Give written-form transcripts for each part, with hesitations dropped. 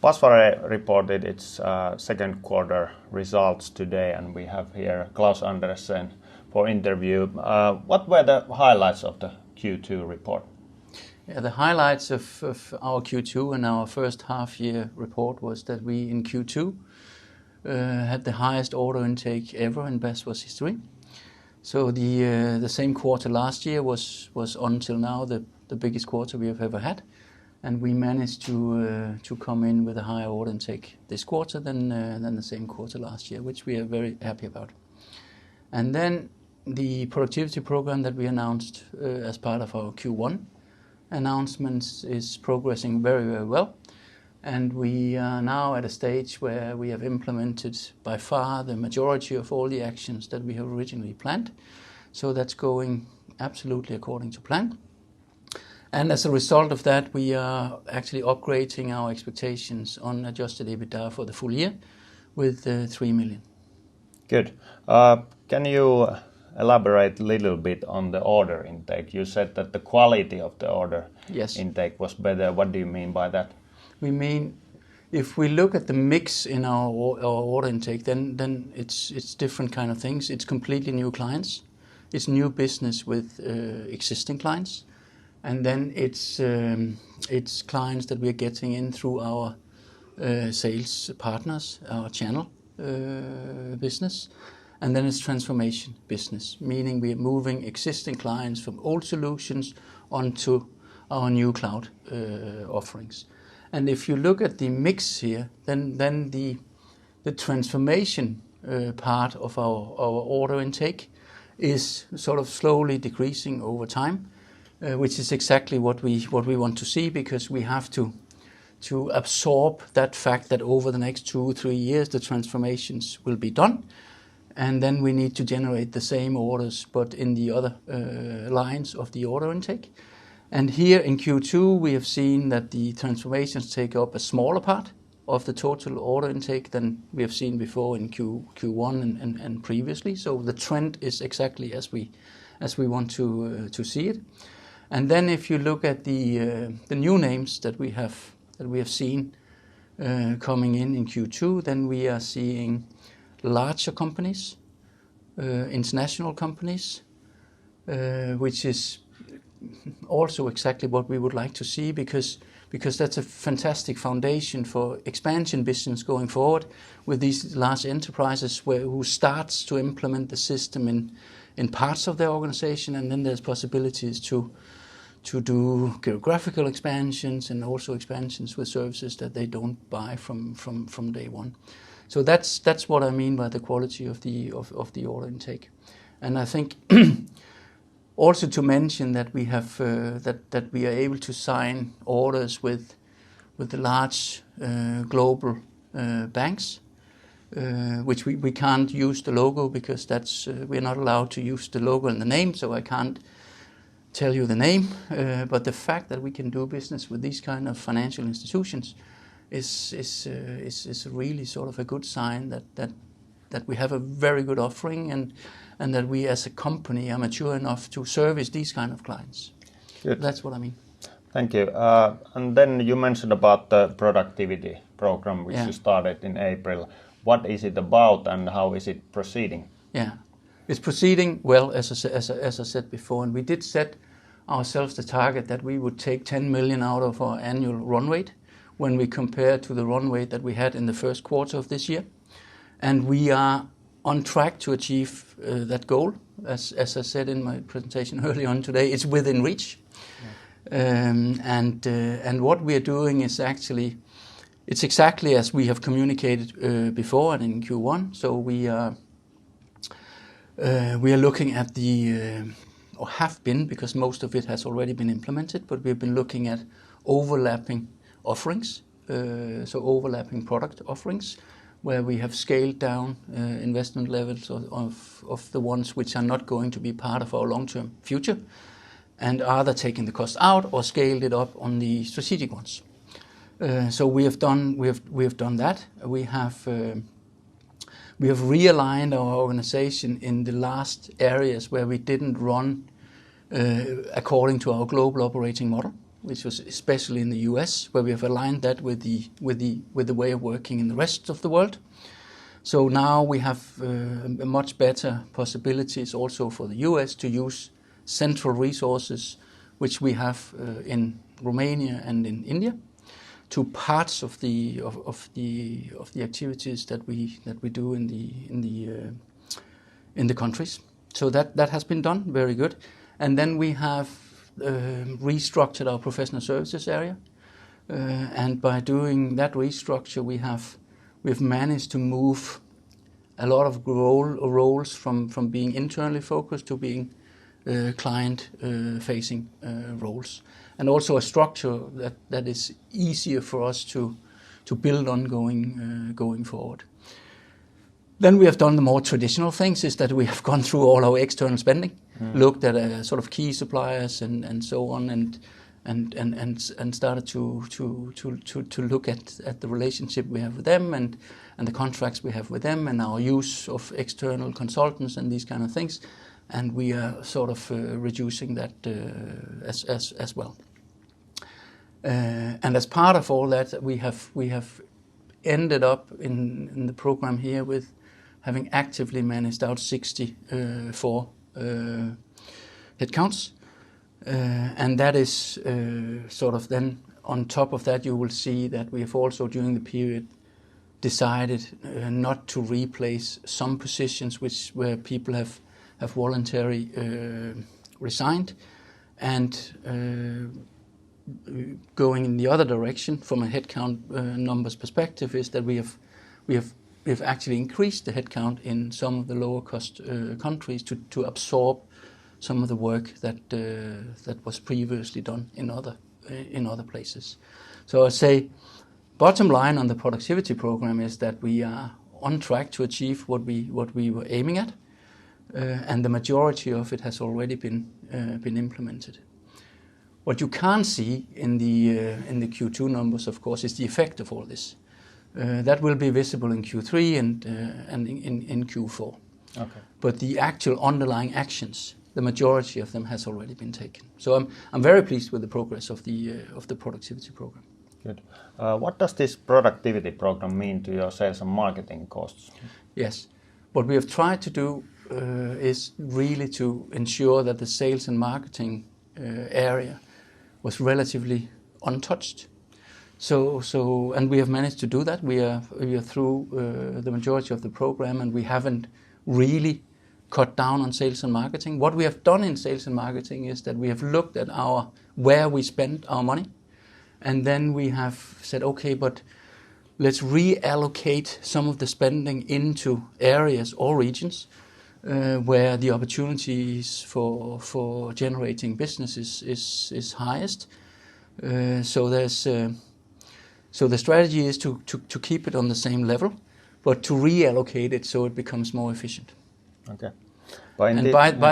Basware reported its second quarter results today, and we have here Klaus Andersen for interview. What were the highlights of the Q2 report? Yeah, the highlights of our Q2 and our first half-year report was that we in Q2 had the highest order intake ever in Basware's history. So the same quarter last year was until now the biggest quarter we have ever had, and we managed to come in with a higher order intake this quarter than the same quarter last year, which we are very happy about. And then the productivity program that we announced as part of our Q1 announcements is progressing very, very well. And we are now at a stage where we have implemented by far the majority of all the actions that we have originally planned. So that's going absolutely according to plan. And as a result of that, we are actually upgrading our expectations on adjusted EBITDA for the full year with 3 million. Good. Can you elaborate a little bit on the order intake? You said that the quality of the order intake was better. What do you mean by that? We mean, if we look at the mix in our order intake, then it's different kind of things. It's completely new clients. It's new business with existing clients. And then it's clients that we're getting in through our sales partners, our channel business. And then it's transformation business, meaning we are moving existing clients from old solutions onto our new cloud offerings. And if you look at the mix here, then the transformation part of our order intake is sort of slowly decreasing over time, which is exactly what we want to see, because we have to absorb that fact that over the next 2-3 years the transformations will be done, and then we need to generate the same orders but in the other lines of the order intake. And here in Q2 we have seen that the transformations take up a smaller part of the total order intake than we have seen before in Q1 and previously. So the trend is exactly as we want to see it. And then if you look at the new names that we have seen coming in Q2, then we are seeing larger companies, international companies, which is also exactly what we would like to see, because that's a fantastic foundation for expansion business going forward with these large enterprises who starts to implement the system in parts of their organization, and then there's possibilities to do geographical expansions and also expansions with services that they don't buy from day one. So that's what I mean by the quality of the order intake. And I think also to mention that we have that we are able to sign orders with the large global banks, which we can't use the logo because that's we're not allowed to use the logo and the name, so I can't tell you the name. But the fact that we can do business with these kind of financial institutions is really sort of a good sign that we have a very good offering and that we as a company are mature enough to service these kind of clients. Good. That's what I mean. Thank you. And then you mentioned about the productivity program which you started in April. What is it about and how is it proceeding? Yeah, it's proceeding well, as I said before, and we did set ourselves the target that we would take 10 million out of our annual run rate when we compare to the run rate that we had in the first quarter of this year. And we are on track to achieve that goal. As I said in my presentation early on today, it's within reach. Yeah. And what we are doing is actually, it's exactly as we have communicated before and in Q1. So we are looking at or have been, because most of it has already been implemented, but we've been looking at overlapping offerings, so overlapping product offerings, where we have scaled down investment levels of the ones which are not going to be part of our long-term future, and either taking the cost out or scaled it up on the strategic ones. So we have done that. We have realigned our organization in the last areas where we didn't run according to our global operating model. which was especially in the US, where we have aligned that with the way of working in the rest of the world. So now we have much better possibilities also for the US to use central resources, which we have in Romania and in India, to parts of the activities that we do in the countries. So that has been done very good. And then we have restructured our professional services area, and by doing that restructure, we've managed to move a lot of roles from being internally focused to being client facing roles, and also a structure that is easier for us to build on going forward. Then we have done the more traditional things, is that we have gone through all our external spending, looked at sort of key suppliers and so on, and started to look at the relationship we have with them and the contracts we have with them and our use of external consultants and these kind of things, and we are sort of reducing that as well. And as part of all that, we have ended up in the program here with having actively managed out 64 headcounts. And that is sort of then on top of that, you will see that we have also during the period decided not to replace some positions where people have voluntarily resigned, and going in the other direction from a headcount numbers perspective is that we have actually increased the headcount in some of the lower cost countries to absorb some of the work that was previously done in other places. So I say, bottom line on the productivity program is that we are on track to achieve what we were aiming at, and the majority of it has already been implemented. What you can't see in the Q2 numbers, of course, is the effect of all this. That will be visible in Q3 and in Q4. Okay. But the actual underlying actions, the majority of them has already been taken. So I'm very pleased with the progress of the productivity program. Good. What does this productivity program mean to your sales and marketing costs? Yes. What we have tried to do is really to ensure that the sales and marketing area was relatively untouched. And we have managed to do that. We are through the majority of the program, and we haven't really cut down on sales and marketing. What we have done in sales and marketing is that we have looked at where we spend our money, and then we have said, okay, but let's reallocate some of the spending into areas or regions where the opportunities for generating business is highest. So the strategy is to keep it on the same level, but to reallocate it so it becomes more efficient. Okay. By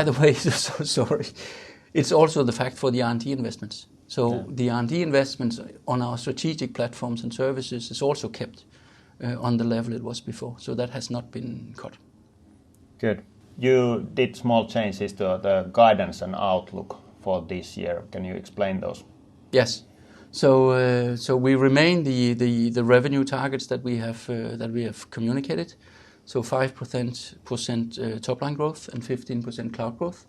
the way, so sorry, it's also the fact for the R&D investments. So the R&D investments on our strategic platforms and services is also kept on the level it was before. So that has not been cut. Good. You did small changes to the guidance and outlook for this year. Can you explain those? Yes. So we remain the revenue targets that we have communicated. So 5% top line growth and 15% cloud growth.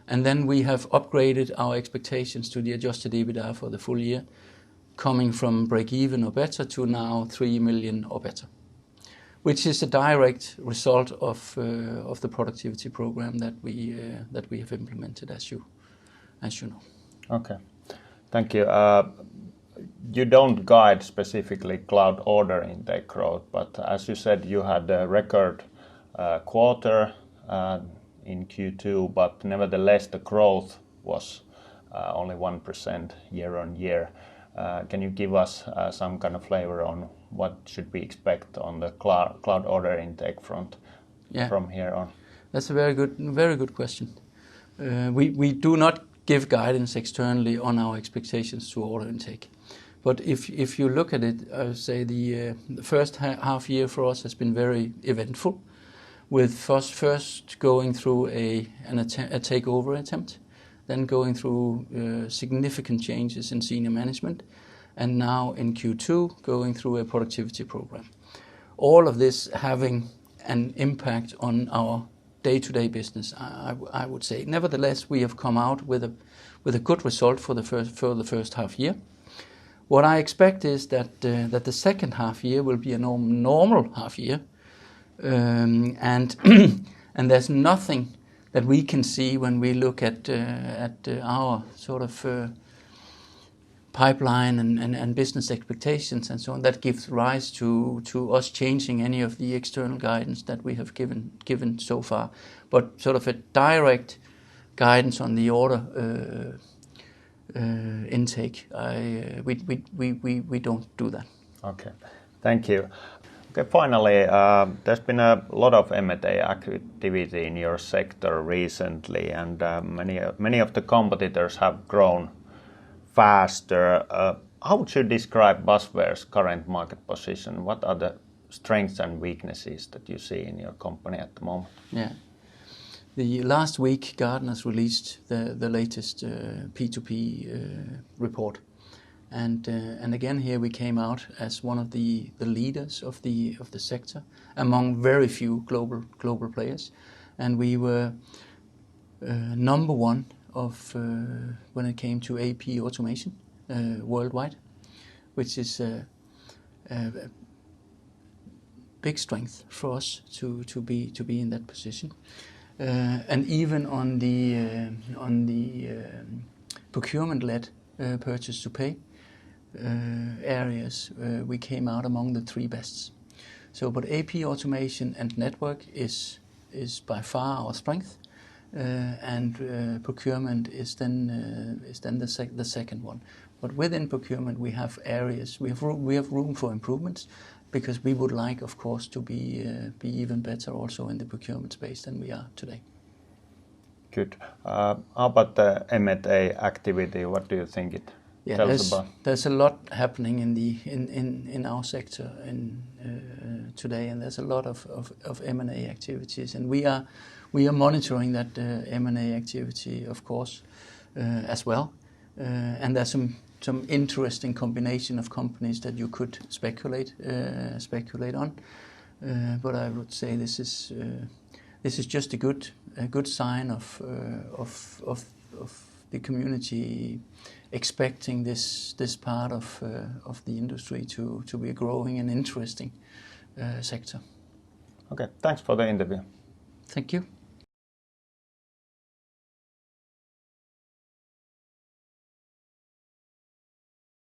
And then we have upgraded our expectations to the adjusted EBITDA for the full year, coming from break even or better to now 3 million or better, which is a direct result of the productivity program that we have implemented, as you know. Okay, thank you. You don't guide specifically cloud order intake growth, but as you said, you had a record quarter in Q2, but nevertheless the growth was only 1% year on year. Can you give us some kind of flavor on what should we expect on the cloud order intake front from here on? That's a very good question. We do not give guidance externally on our expectations to order intake. But if you look at it, I would say the first half year for us has been very eventful, with first going through a takeover attempt, then going through significant changes in senior management, and now in Q2 going through a productivity program. All of this having an impact on our day-to-day business, I would say. Nevertheless, we have come out with a good result for the first half year. What I expect is that the second half year will be a normal half year, and and there's nothing that we can see when we look at our sort of pipeline and business expectations and so on that gives rise to us changing any of the external guidance that we have given so far. But sort of a direct guidance on the order intake, we don't do that. Okay, thank you. Okay, finally, there's been a lot of M&A activity in your sector recently, and many of the competitors have grown faster. How would you describe Basware's current market position? What are the strengths and weaknesses that you see in your company at the moment? Yeah. The last week, Gartner's released the latest P2P report. And again, here we came out as one of the leaders of the sector among very few global players, and we were number one of when it came to AP automation worldwide, which is a big strength for us to be in that position. And even on the procurement-led purchase to pay areas, we came out among the three bests. So, but AP automation and network is by far our strength, and procurement is then the second one. But within procurement, we have areas, we have room for improvements, because we would like, of course, to be even better also in the procurement space than we are today. Good. How about the M&A activity? What do you think it tells about? There's a lot happening in our sector today, and there's a lot of M&A activities, and we are monitoring that M&A activity, of course, as well. And there's some interesting combination of companies that you could speculate on. But I would say this is just a good sign of the community expecting this part of the industry to be a growing and interesting sector. Okay, thanks for the interview. Thank you.